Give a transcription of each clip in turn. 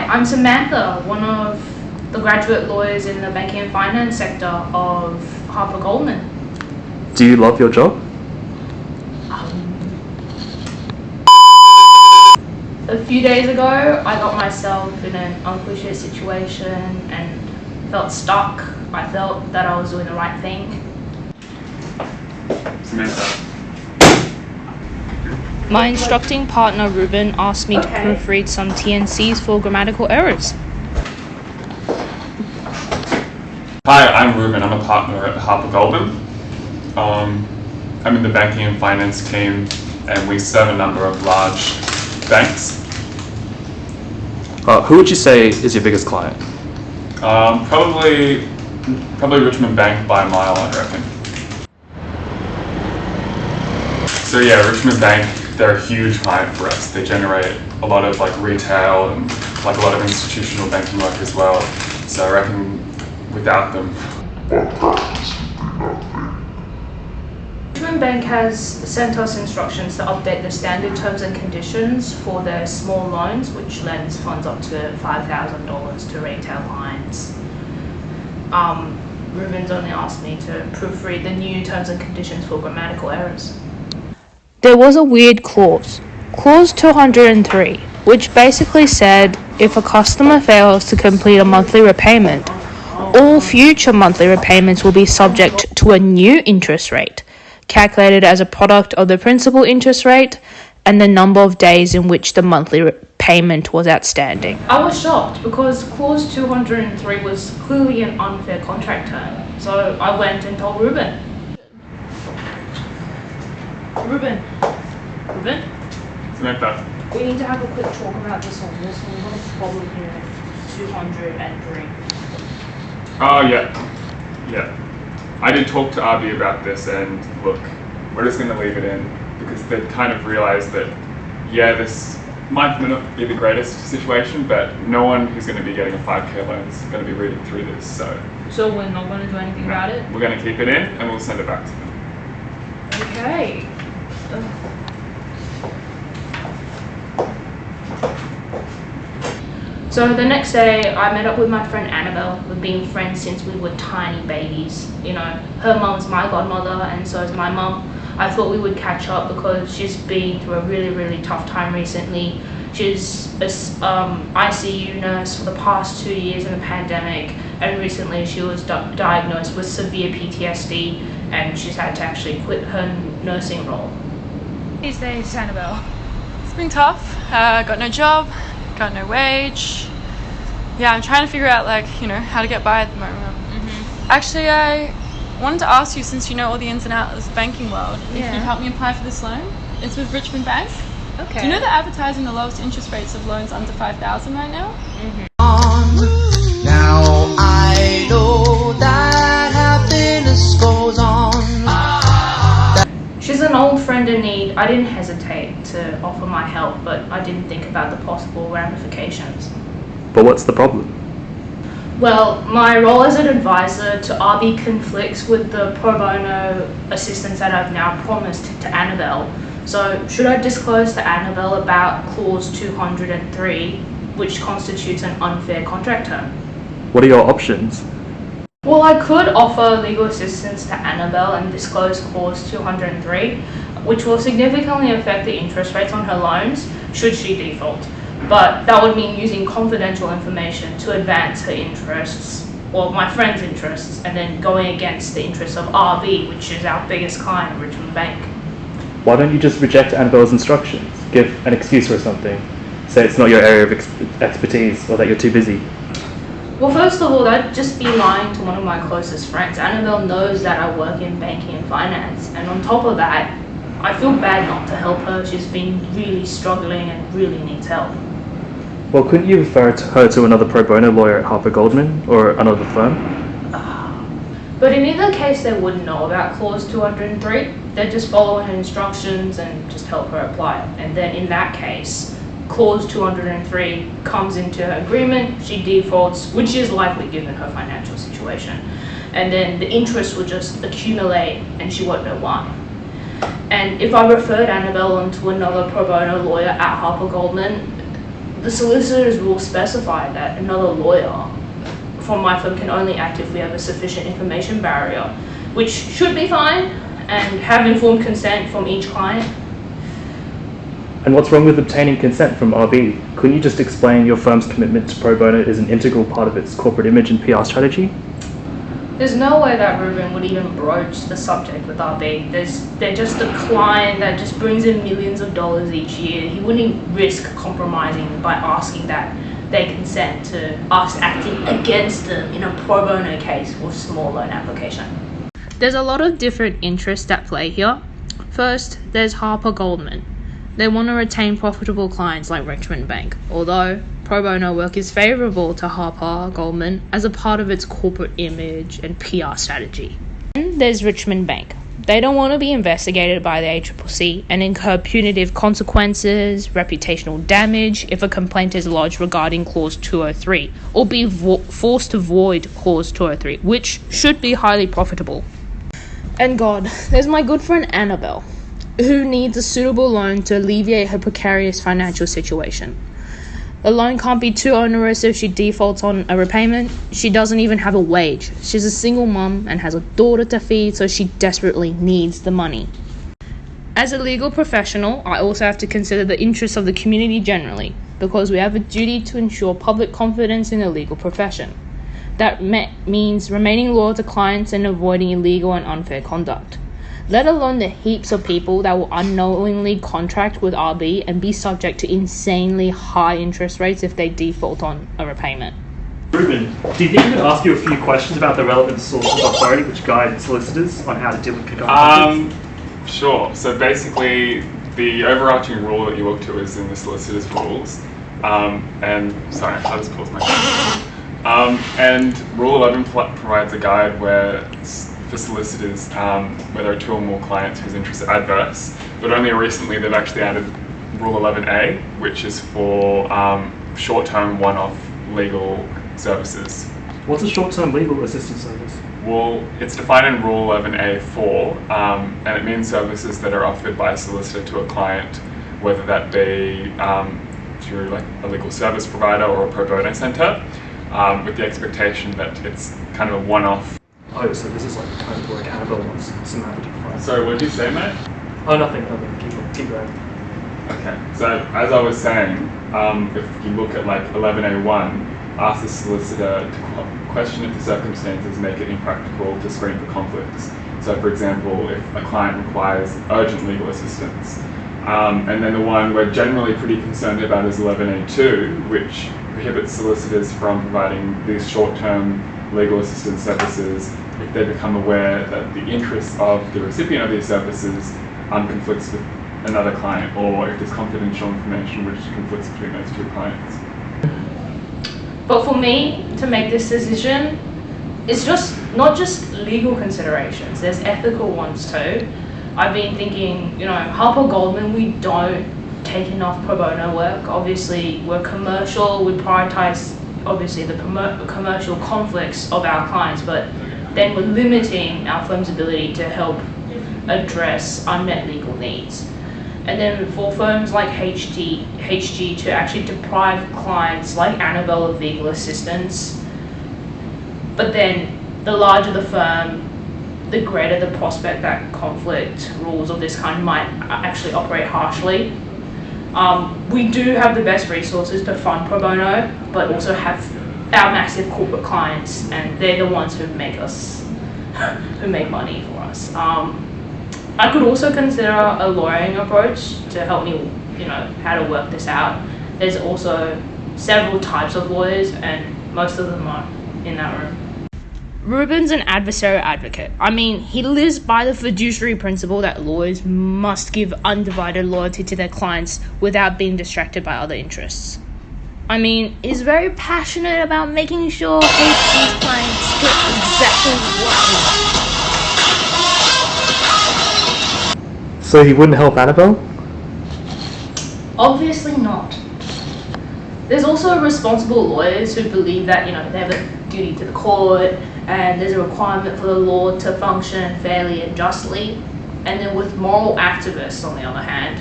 I'm Samantha, one of the graduate lawyers in the banking and finance sector of Harper Goldman. Do you love your job? A few days ago, I got myself in an unfortunate situation and felt stuck. I felt that I was doing the right thing. Samantha. My instructing partner Ruben asked me to proofread some TNCs for grammatical errors. Hi, I'm Ruben. I'm a partner at Harper Goldman. I'm in the banking and finance team, and we serve a number of large banks. Who would you say is your biggest client? Probably Richmond Bank by a mile, I reckon. So yeah, Richmond Bank, they're a huge client for us. They generate a lot of retail and a lot of institutional banking work as well. So I reckon without them. Richmond Bank has sent us instructions to update the standard terms and conditions for their small loans, which lends funds up to $5,000 to retail clients. Ruben's only asked me to proofread the new terms and conditions for grammatical errors. There was a weird clause, Clause 203, which basically said if a customer fails to complete a monthly repayment, all future monthly repayments will be subject to a new interest rate, calculated as a product of the principal interest rate and the number of days in which the monthly payment was outstanding. I was shocked because Clause 203 was clearly an unfair contract term, so I went and told Ruben. Ruben, Samantha. we need to have a quick talk about this one. We've got a problem here at 203. Oh yeah. I did talk to RB about this, and look, we're just going to leave it in because they kind of realised that, yeah, this might not be the greatest situation, but no one who's going to be getting a 5K loan is going to be reading through this. So we're not going to do anything about it? We're going to keep it in and we'll send it back to them. Okay. So the next day, I met up with my friend Annabelle. We've been friends since we were tiny babies. You know, her mum's my godmother and so is my mum. I thought we would catch up because she's been through a really, really tough time recently. She's an ICU nurse for the past 2 years in the pandemic, and recently she was diagnosed with severe PTSD, and she's had to actually quit her nursing role. These days, Annabelle. It's been tough. Got no job, got no wage. Yeah, I'm trying to figure out how to get by at the moment. Mm-hmm. Actually, I wanted to ask you, since you know all the ins and outs of the banking world, if you'd help me apply for this loan. It's with Richmond Bank. Okay. Do you know they're advertising the lowest interest rates of loans under $5,000 right now? Mm-hmm. Now I know that happiness goes on. She's an old friend in need. I didn't hesitate to offer my help, but I didn't think about the possible ramifications. But what's the problem? Well, my role as an advisor to RB conflicts with the pro bono assistance that I've now promised to Annabelle. So should I disclose to Annabelle about Clause 203, which constitutes an unfair contract term? What are your options? Well, I could offer legal assistance to Annabelle and disclose Clause 203, which will significantly affect the interest rates on her loans should she default. But that would mean using confidential information to advance her interests, or my friend's interests, and then going against the interests of RB, which is our biggest client, Richmond Bank. Why don't you just reject Annabelle's instructions? Give an excuse or something. Say it's not your area of expertise or that you're too busy. Well, first of all, that'd just be lying to one of my closest friends. Annabelle knows that I work in banking and finance, and on top of that, I feel bad not to help her. She's been really struggling and really needs help. Well, couldn't you refer her to another pro bono lawyer at Harper Goldman or another firm? But in either case, they wouldn't know about Clause 203. They'd just follow her instructions and just help her apply. And then in that case, Clause 203 comes into her agreement, she defaults, which is likely given her financial situation. And then the interest will just accumulate and she won't know why. And if I referred Annabelle onto another pro bono lawyer at Harper Goldman, the solicitor's rule specified that another lawyer from my firm can only act if we have a sufficient information barrier, which should be fine, and have informed consent from each client. And what's wrong with obtaining consent from RB? Couldn't you just explain your firm's commitment to pro bono is an integral part of its corporate image and PR strategy? There's no way that Ruben would even broach the subject with RB. They're just a client that just brings in millions of dollars each year. He wouldn't risk compromising by asking that they consent to us acting against them in a pro bono case with small loan application. There's a lot of different interests at play here. First, there's Harper Goldman. They want to retain profitable clients like Richmond Bank, although pro bono work is favourable to Harper Goldman as a part of its corporate image and PR strategy. Then there's Richmond Bank. They don't want to be investigated by the ACCC and incur punitive consequences, reputational damage if a complaint is lodged regarding Clause 203, or be forced to void Clause 203, which should be highly profitable. And God, there's my good friend Annabelle, who needs a suitable loan to alleviate her precarious financial situation. The loan can't be too onerous if she defaults on a repayment. She doesn't even have a wage. She's a single mum and has a daughter to feed, so she desperately needs the money. As a legal professional, I also have to consider the interests of the community generally, because we have a duty to ensure public confidence in the legal profession. That means remaining loyal to clients and avoiding illegal and unfair conduct, let alone the heaps of people that will unknowingly contract with RB and be subject to insanely high interest rates if they default on a repayment. Ruben, do you think we could ask you a few questions about the relevant sources of authority which guide solicitors on how to deal with concurrent conflicts? Sure. So basically, the overarching rule that you look to is in the solicitor's rules. And sorry, I'll just pause my phone. And Rule 11 provides a guide where for solicitors, where there are two or more clients whose interests are adverse, but only recently they've actually added Rule 11A, which is for short-term one-off legal services. What's a short-term legal assistance service? Well, it's defined in Rule 11A4, and it means services that are offered by a solicitor to a client, whether that be through like a legal service provider or a pro bono centre, with the expectation that it's kind of a one-off. Oh, so this is like kind of like Annabelle wants some equity price. Sorry, what did you say, mate? Oh, nothing. Keep going. Okay, so as I was saying, if you look at like 11A1, ask the solicitor to question if the circumstances make it impractical to screen for conflicts. So for example, if a client requires urgent legal assistance. And then the one we're generally pretty concerned about is 11A2, which prohibits solicitors from providing these short-term legal assistance services if they become aware that the interests of the recipient of these services conflicts with another client, or if there's confidential information which conflicts between those two clients. But for me to make this decision, it's just not just legal considerations, there's ethical ones too. I've been thinking, Harper Goldman, we don't take enough pro bono work. Obviously, we're commercial, we prioritize obviously the commercial conflicts of our clients, but then we're limiting our firm's ability to help address unmet legal needs. And then for firms like HG to actually deprive clients like Annabelle of legal assistance, but then the larger the firm, the greater the prospect that conflict rules of this kind might actually operate harshly. We do have the best resources to fund pro bono, but also have our massive corporate clients, and they're the ones who make money for us. I could also consider a lawyering approach to help me, how to work this out. There's also several types of lawyers, and most of them are in that room. Ruben's an adversarial advocate. He lives by the fiduciary principle that lawyers must give undivided loyalty to their clients without being distracted by other interests. He's very passionate about making sure HG's clients get exactly what they want. So he wouldn't help Annabelle? Obviously not. There's also responsible lawyers who believe that, they have a duty to the court, and there's a requirement for the law to function fairly and justly. And then with moral activists, on the other hand,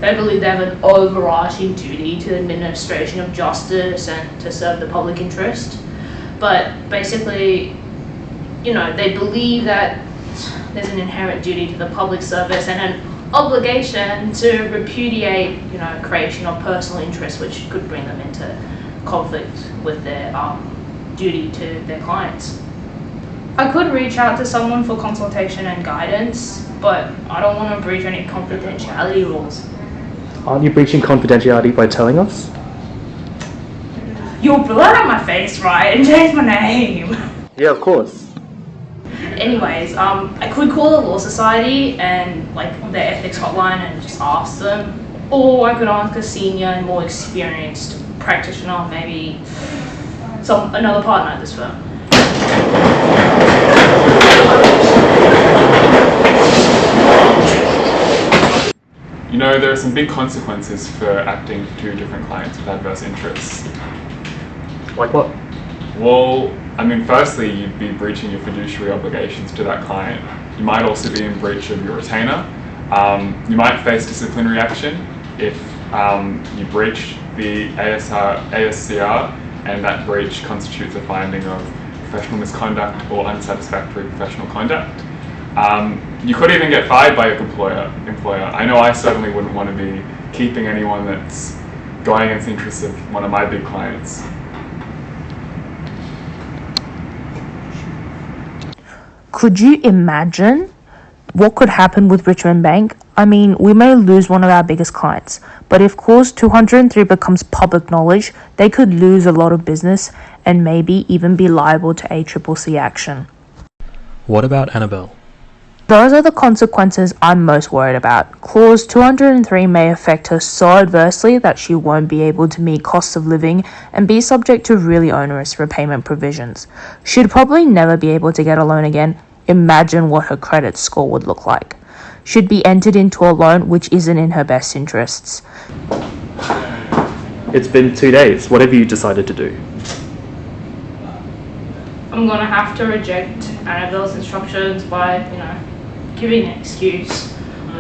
They believe they have an overarching duty to the administration of justice and to serve the public interest. But basically, they believe that there's an inherent duty to the public service and an obligation to repudiate, creation of personal interest, which could bring them into conflict with their duty to their clients. I could reach out to someone for consultation and guidance, but I don't want to breach any confidentiality rules. Aren't you breaching confidentiality by telling us? You'll blur out my face, right, and change my name. Yeah, of course. Anyways, I could call the law society and their ethics hotline and just ask them, or I could ask a senior and more experienced practitioner, maybe another partner at this firm. There are some big consequences for acting for two different clients with adverse interests. Like what? Well, firstly, you'd be breaching your fiduciary obligations to that client. You might also be in breach of your retainer. You might face disciplinary action if you breach the ASCR and that breach constitutes a finding of professional misconduct or unsatisfactory professional conduct. You could even get fired by your employer. I know I certainly wouldn't want to be keeping anyone that's going against the interests of one of my big clients. Could you imagine what could happen with Richmond Bank? We may lose one of our biggest clients, but if Clause 203 becomes public knowledge, they could lose a lot of business and maybe even be liable to ACCC action. What about Annabelle? Those are the consequences I'm most worried about. Clause 203 may affect her so adversely that she won't be able to meet costs of living and be subject to really onerous repayment provisions. She'd probably never be able to get a loan again. Imagine what her credit score would look like. She'd be entered into a loan which isn't in her best interests. It's been 2 days. What have you decided to do? I'm gonna have to reject Annabelle's instructions by, giving an excuse,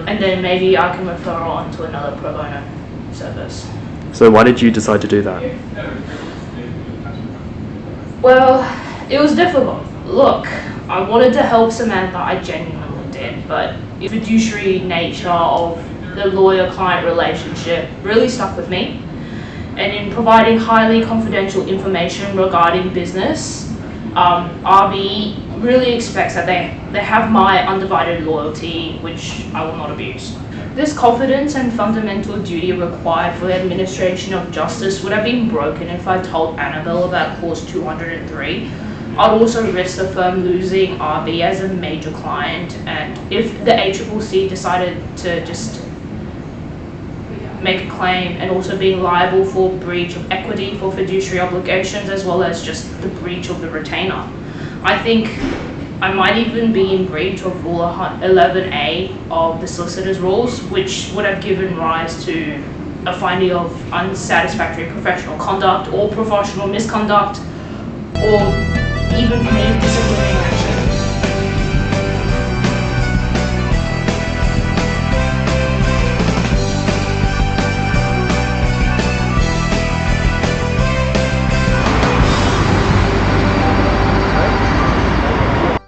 and then maybe I can refer her on to another pro bono service. So why did you decide to do that? Well, it was difficult. Look, I wanted to help Samantha, I genuinely did, but the fiduciary nature of the lawyer-client relationship really stuck with me. And in providing highly confidential information regarding business, RB really expects that they have my undivided loyalty, which I will not abuse. This confidence and fundamental duty required for the administration of justice would have been broken if I told Annabelle about Clause 203. I'd also risk the firm losing RB as a major client, and if the ACCC decided to just make a claim, and also being liable for breach of equity for fiduciary obligations, as well as just the breach of the retainer. I think I might even be in breach of Rule 11A of the Solicitor's Rules, which would have given rise to a finding of unsatisfactory professional conduct or professional misconduct, or even for me disciplinary